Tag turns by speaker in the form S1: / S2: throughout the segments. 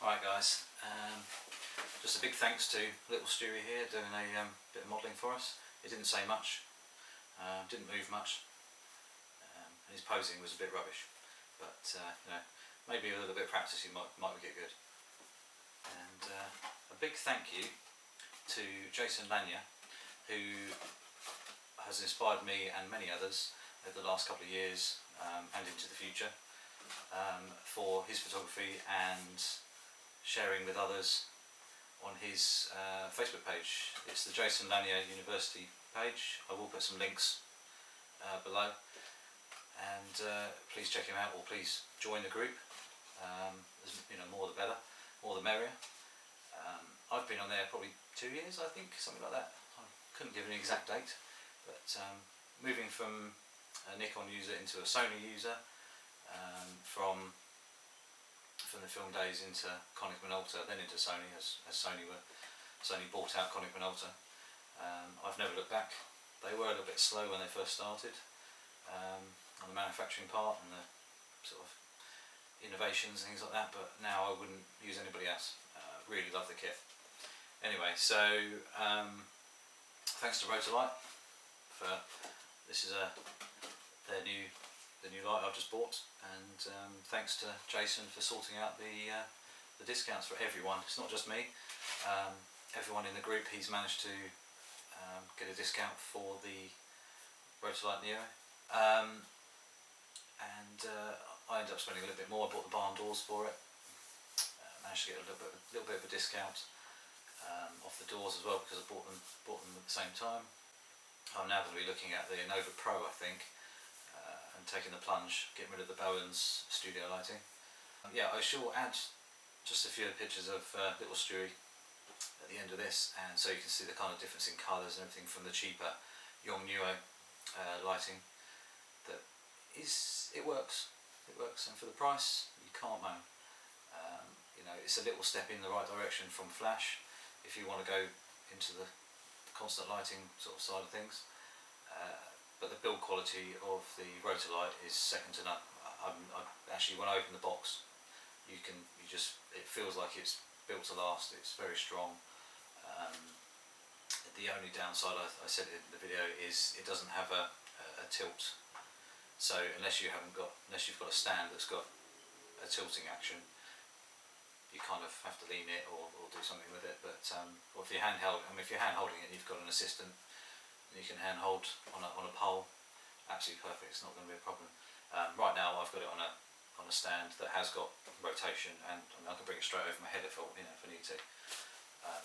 S1: Right guys, just a big thanks to little Stewie here doing a bit of modelling for us. He didn't say much, didn't move much, and his posing was a bit rubbish, but you know, maybe with a little bit of practice you might get good. And a big thank you to Jason Lanier, who has inspired me and many others over the last couple of years and into the future for his photography and sharing with others on his Facebook page. It's the Jason Lanier University page. I will put some links below, and please check him out, or please join the group. You know, more the better, more the merrier. I've been on there probably 2 years, I think, something like that. I couldn't give an exact date, but moving from a Nikon user into a Sony user, from the film days into Konica Minolta, then into Sony, as Sony bought out Konica Minolta. I've never looked back. They were a little bit slow when they first started on the manufacturing part and the sort of innovations and things like that, but now I wouldn't use anybody else. Really love the kit. Anyway, so thanks to Rotolight for this is the new light I've just bought, and thanks to Jason for sorting out the discounts for everyone. It's not just me. Everyone in the group, he's managed to get a discount for the Rotolight Neo, and I ended up spending a little bit more. I bought the barn doors for it. Managed to get a little bit of a discount off the doors as well, because I bought them at the same time. I'm now going to be looking at the Nova Pro, I think, and taking the plunge, getting rid of the Bowens studio lighting. Yeah, I shall add just a few pictures of little Stewie at the end of this, and so you can see the kind of difference in colours and everything from the cheaper Yongnuo lighting. It works, and for the price you can't moan. You know, it's a little step in the right direction from flash if you want to go into the constant lighting sort of side of things. But the build quality of the Rotolight is second to none. Actually, when I open the box, it feels like it's built to last. It's very strong. The only downside, I said in the video, is it doesn't have a tilt. So unless you've got a stand that's got a tilting action, you kind of have to lean it or do something with it. But or if you're if you're hand holding it and you've got an assistant, you can hand hold on a pole, absolutely perfect. It's not going to be a problem. Right now I've got it on a stand that has got rotation, and I can bring it straight over my head if I need to.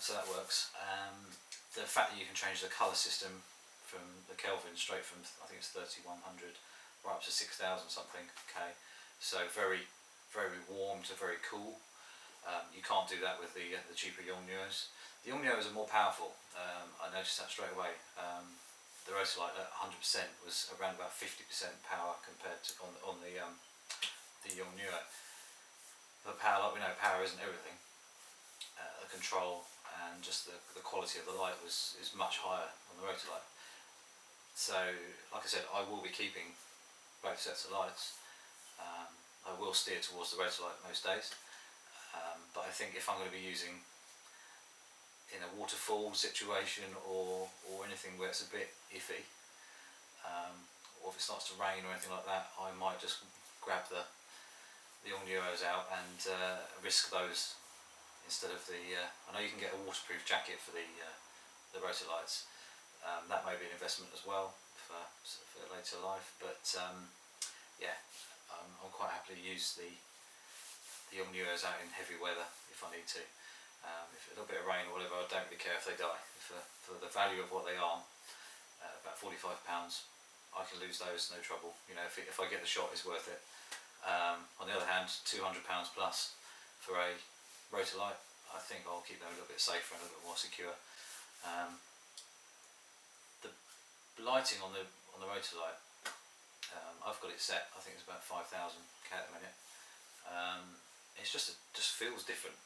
S1: So that works. The fact that you can change the colour system from the Kelvin straight from, I think it's 3100 right up to 6000 something K. So very, very warm to very cool. You can't do that with the cheaper Yongnuos. The Yongnuos are more powerful. I noticed that straight away. The Rotolight at 100% was around about 50% power compared to on the Yongnuo. But power, like we know, power isn't everything. The control and just the quality of the light is much higher on the Rotolight. So, like I said, I will be keeping both sets of lights. I will steer towards the Rotolight most days. But I think if I'm going to be using in a waterfall situation or anything where it's a bit iffy, or if it starts to rain or anything like that, I might just grab the Yongnuos out and risk those instead of the. I know you can get a waterproof jacket for the Rotolights. That may be an investment as well for later life, but yeah, I'll quite happily use the Yongnuos out in heavy weather if I need to. If a little bit of rain or whatever, I don't really care if they die. For the value of what they are, about £45, I can lose those no trouble. You know, if I get the shot, it's worth it. On the other hand, £200 plus for a Rotolight, I think I'll keep them a little bit safer and a little bit more secure. The lighting on the Rotolight, I've got it set. I think it's about 5000 K at the minute. It just feels different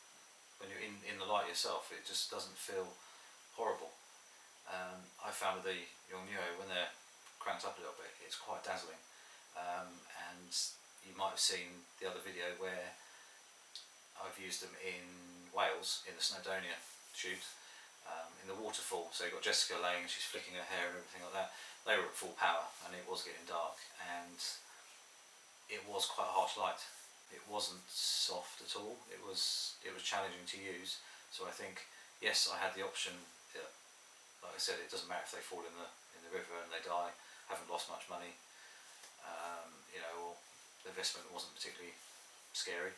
S1: when you're in the light yourself. It just doesn't feel horrible. I found with the Yongnuo, when they're cranked up a little bit, it's quite dazzling. And you might have seen the other video where I've used them in Wales in the Snowdonia shoot, in the waterfall. So you've got Jessica laying, she's flicking her hair and everything like that. They were at full power and it was getting dark, and it was quite a harsh light. It wasn't soft at all. It was challenging to use. So I think, yes, I had the option. Like I said, it doesn't matter if they fall in the river and they die. Haven't lost much money. Or the investment wasn't particularly scary.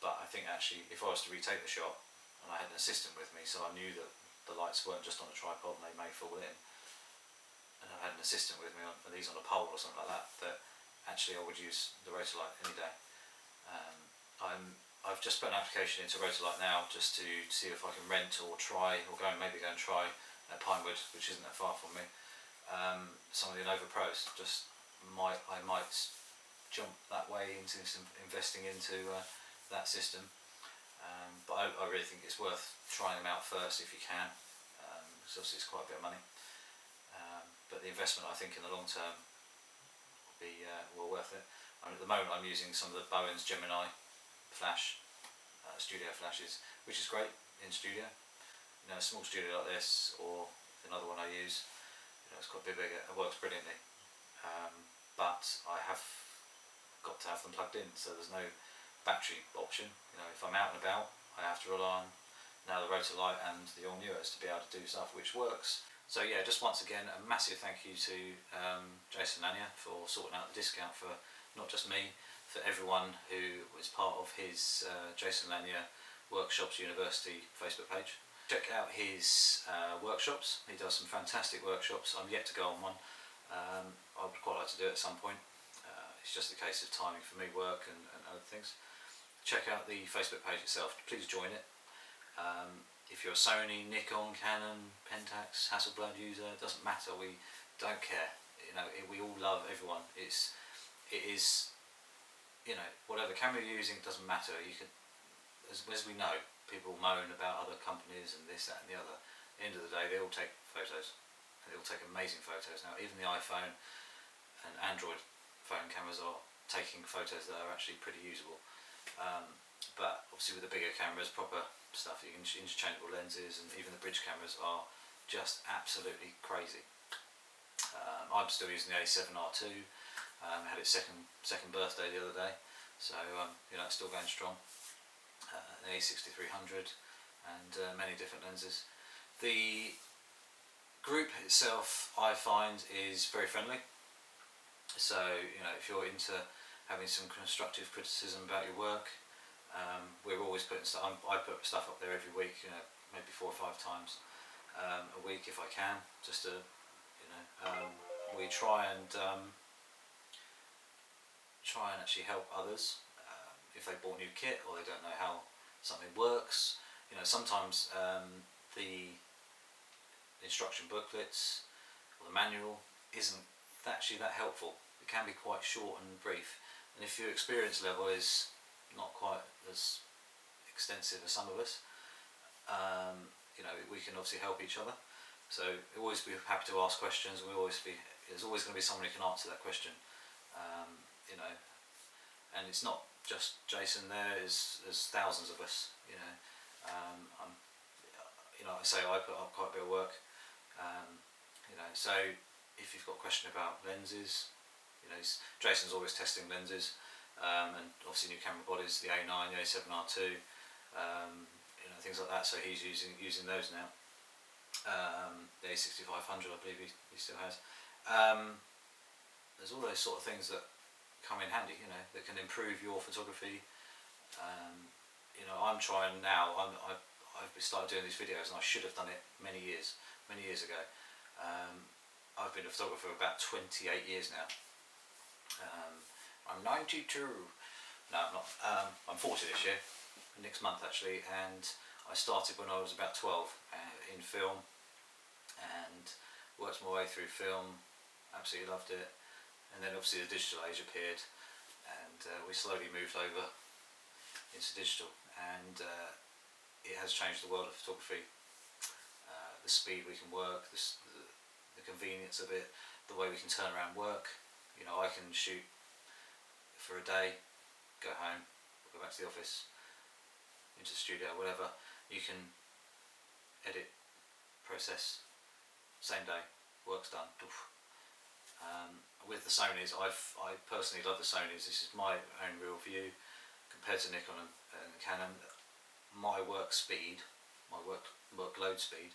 S1: But I think actually, if I was to retake the shot, and I had an assistant with me, so I knew that the lights weren't just on a tripod and they may fall in, and I had an assistant with me on these on a pole or something like that, that actually I would use the Rotolight any day. I've just put an application into Rotolight now just to see if I can rent or try, or maybe go and try at Pinewood, which isn't that far from me, some of the Nova Pros. I might jump that way into investing into that system. But I really think it's worth trying them out first if you can, because obviously it's quite a bit of money. But the investment, I think, in the long term will be well worth it. At the moment I'm using some of the Bowen's Gemini flash, studio flashes, which is great in studio. A small studio like this, or another one I use, it's quite big, it works brilliantly. But I have got to have them plugged in, so there's no battery option. If I'm out and about, I have to rely on now the Rotolight and the All Newers to be able to do stuff which works. So yeah, just once again, a massive thank you to Jason Lanier for sorting out the discount for not just me, for everyone who was part of his Jason Lanier Workshops University Facebook page. Check out his workshops. He does some fantastic workshops. I'm yet to go on one. I would quite like to do it at some point. It's just a case of timing for me, work and other things. Check out the Facebook page itself. Please join it. If you're a Sony, Nikon, Canon, Pentax, Hasselblad user, it doesn't matter. We don't care. We all love everyone. It is, whatever camera you're using, it doesn't matter. You can, as we know, people moan about other companies and this, that, and the other. At the end of the day, they all take photos. They all take amazing photos now. Even the iPhone and Android phone cameras are taking photos that are actually pretty usable. But obviously with the bigger cameras, proper stuff, interchangeable lenses, and even the bridge cameras are just absolutely crazy. I'm still using the A7R2. Had its second birthday the other day, so it's still going strong. The A6300 and many different lenses. The group itself, I find, is very friendly. So if you're into having some constructive criticism about your work, we're always putting stuff. I put stuff up there every week, maybe 4 or 5 times a week if I can, just to we try and actually help others if they bought new kit or they don't know how something works. Sometimes the instruction booklets or the manual isn't actually that helpful. It can be quite short and brief, and if your experience level is not quite as extensive as some of us, we can obviously help each other. So we'll always be happy to ask questions. There's always going to be someone who can answer that question. And it's not just Jason. There's thousands of us. I say I put up quite a bit of work. So if you've got a question about lenses, Jason's always testing lenses, and obviously new camera bodies, the A9, the A7R2, things like that. So he's using those now. The A6500, I believe he still has. There's all those sort of things that come in handy, that can improve your photography. I'm trying now. I've started doing these videos, and I should have done it many years ago. I've been a photographer for about 28 years now. I'm 92. No, I'm not. I'm 40 this year, next month actually, and I started when I was about 12 in film, and worked my way through film. Absolutely loved it, and then obviously the digital age appeared, and we slowly moved over into digital, and it has changed the world of photography. The speed we can work, the convenience of it, the way we can turn around work. I can shoot for a day, go home, go back to the office, into the studio, whatever, you can edit, process, same day, work's done. With the Sonys, I personally love the Sonys. This is my own real view compared to Nikon and Canon. My work speed, my workload speed,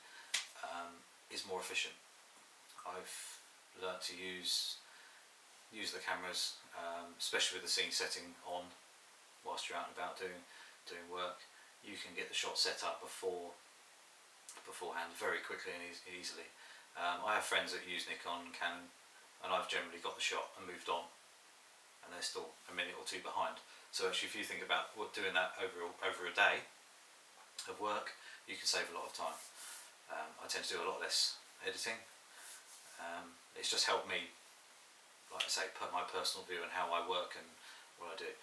S1: is more efficient. I've learnt to use the cameras, especially with the scene setting on, whilst you're out and about doing work. You can get the shot set up beforehand very quickly and easily. I have friends that use Nikon and Canon, and I've generally got the shot and moved on, and they're still a minute or two behind. So actually, if you think about doing that over a day of work, you can save a lot of time. I tend to do a lot less editing. It's just helped me, like I say, put my personal view on how I work and what I do.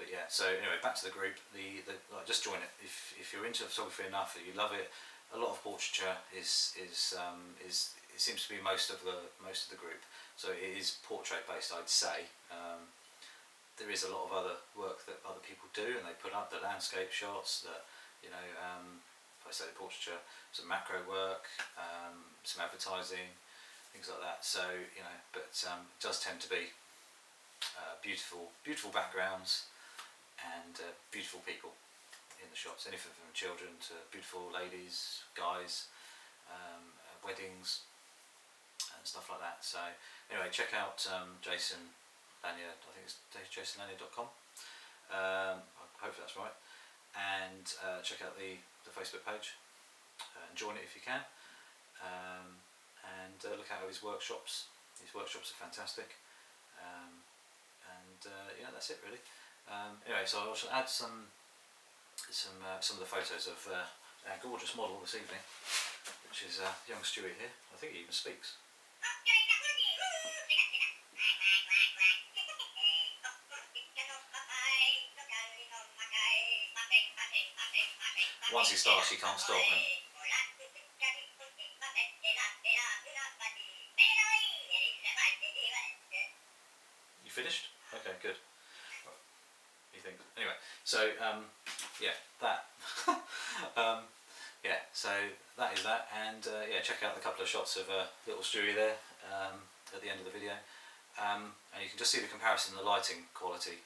S1: But yeah, so anyway, back to the group. Like, just join it if you're into photography enough, if you love it. A lot of portraiture it seems to be most of the group. So it is portrait based, I'd say. There is a lot of other work that other people do, and they put up the landscape shots, if I say the portraiture, some macro work, some advertising, things like that. So but it does tend to be beautiful backgrounds and beautiful people in the shots. Anything from children to beautiful ladies, guys, weddings, and stuff like that. So anyway, check out Jason Lanier. I think it's jasonlanier.com. Hopefully that's right. And check out the Facebook page and join it if you can. And look out at his workshops. His workshops are fantastic. That's it really. Anyway, so I shall add some of the photos of our gorgeous model this evening, which is young Stuart here. I think he even speaks. Once he starts, he can't stop. You finished? Okay, good. You think? Anyway, so yeah, that. Yeah, so that is that, and yeah, check out the couple of shots of little Stewie there at the end of the video, and you can just see the comparison in the lighting quality.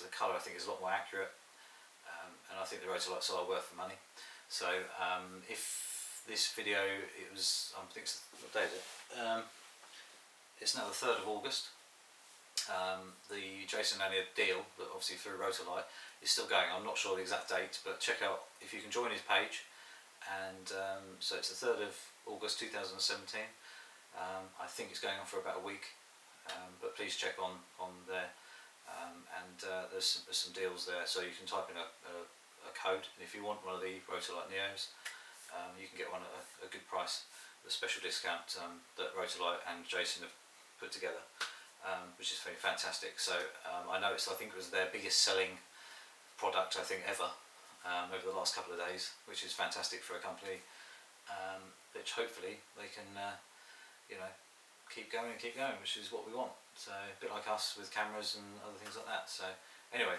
S1: The colour I think is a lot more accurate, and I think the Rotolights are worth the money. So if this video, it was, I think it's, what day is it? It's now the 3rd of August. The Jason Lanier deal, that obviously through Rotolight, is still going. I'm not sure the exact date, but check out if you can join his page. And so it's the 3rd of August 2017. I think it's going on for about a week, but please check on there. There's some deals there, so you can type in a code, and if you want one of the Rotolight Neos, you can get one at a good price, with a special discount that Rotolight and Jason have put together, which is very fantastic. So I think it was their biggest selling product, I think, ever over the last couple of days, which is fantastic for a company, which hopefully they can keep going, which is what we want. So a bit like us with cameras and other things like that. So anyway,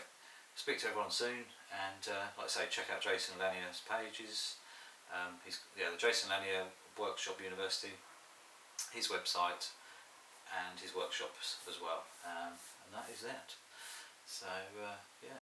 S1: speak to everyone soon, and like I say, check out Jason Lanier's pages. The Jason Lanier Workshop University, his website, and his workshops as well. And that is that. So yeah.